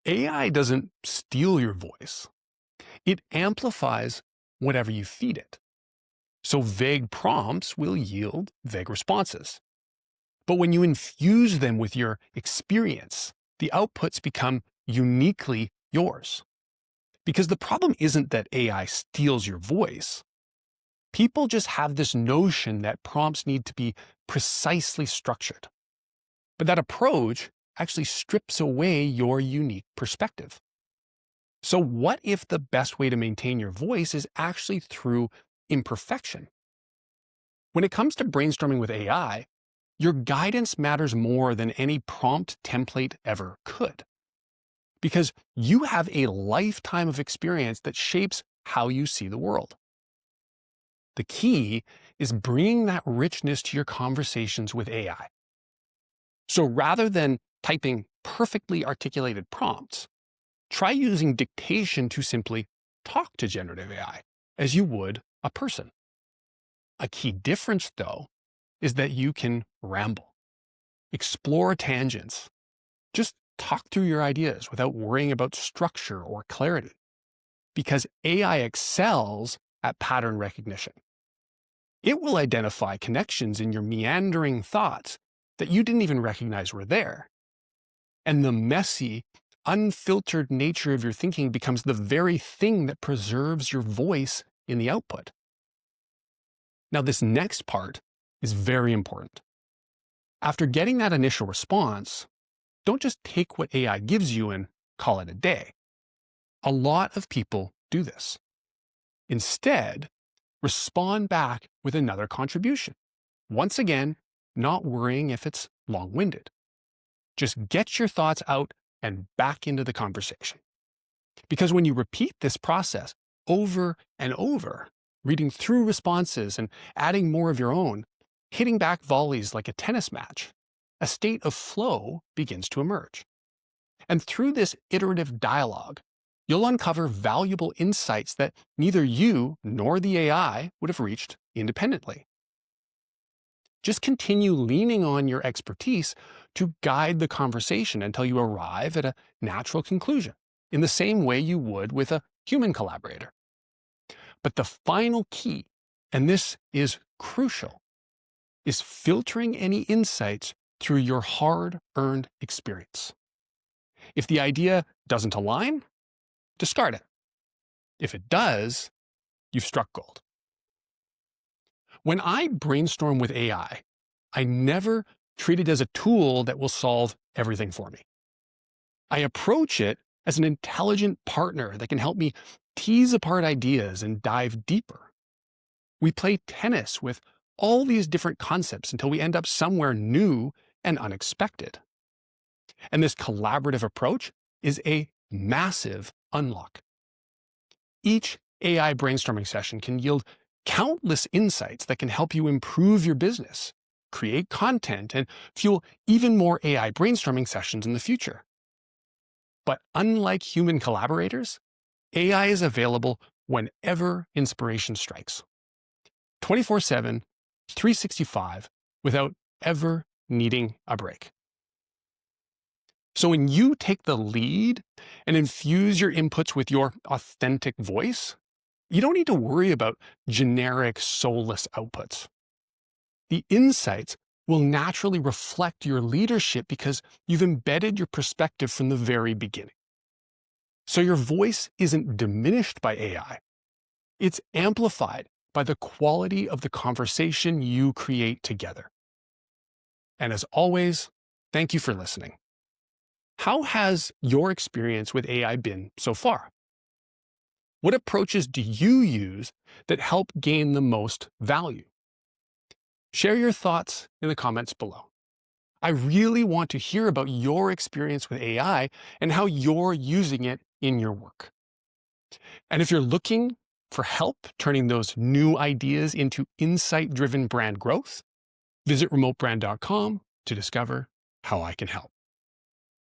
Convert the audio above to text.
AI doesn't steal your voice. It amplifies whatever you feed it. So vague prompts will yield vague responses. But when you infuse them with your experience, the outputs become uniquely yours. Because the problem isn't that AI steals your voice. People just have this notion that prompts need to be precisely structured. But that approach actually strips away your unique perspective. So what if the best way to maintain your voice is actually through imperfection? When it comes to brainstorming with AI, your guidance matters more than any prompt template ever could. Because you have a lifetime of experience that shapes how you see the world. The key is bringing that richness to your conversations with AI. So rather than typing perfectly articulated prompts, try using dictation to simply talk to generative AI as you would a person. A key difference, though, is that you can ramble, explore tangents, just talk through your ideas without worrying about structure or clarity, because AI excels at pattern recognition. It will identify connections in your meandering thoughts that you didn't even recognize were there. And the messy, unfiltered nature of your thinking becomes the very thing that preserves your voice in the output. Now, this next part is very important. After getting that initial response, don't just take what AI gives you and call it a day. A lot of people do this. Instead, respond back with another contribution. Once again, not worrying if it's long-winded. Just get your thoughts out and back into the conversation. Because when you repeat this process over and over, reading through responses and adding more of your own, hitting back volleys like a tennis match, a state of flow begins to emerge. And through this iterative dialogue, you'll uncover valuable insights that neither you nor the AI would have reached independently. Just continue leaning on your expertise to guide the conversation until you arrive at a natural conclusion, in the same way you would with a human collaborator. But the final key, and this is crucial, is filtering any insights through your hard-earned experience. If the idea doesn't align, discard it. If it does, you've struck gold. When I brainstorm with AI, I never treat it as a tool that will solve everything for me. I approach it as an intelligent partner that can help me tease apart ideas and dive deeper. We play tennis with all these different concepts until we end up somewhere new and unexpected. And this collaborative approach is a massive unlock. Each AI brainstorming session can yield countless insights that can help you improve your business, create content, and fuel even more AI brainstorming sessions in the future. But unlike human collaborators, AI is available whenever inspiration strikes. 24/7, 365, without ever needing a break. So when you take the lead and infuse your inputs with your authentic voice, you don't need to worry about generic, soulless outputs. The insights will naturally reflect your leadership because you've embedded your perspective from the very beginning. So your voice isn't diminished by AI. It's amplified by the quality of the conversation you create together. And as always, thank you for listening. How has your experience with AI been so far? What approaches do you use that help gain the most value? Share your thoughts in the comments below. I really want to hear about your experience with AI and how you're using it in your work. And if you're looking for help turning those new ideas into insight-driven brand growth, visit remotebrand.com to discover how I can help.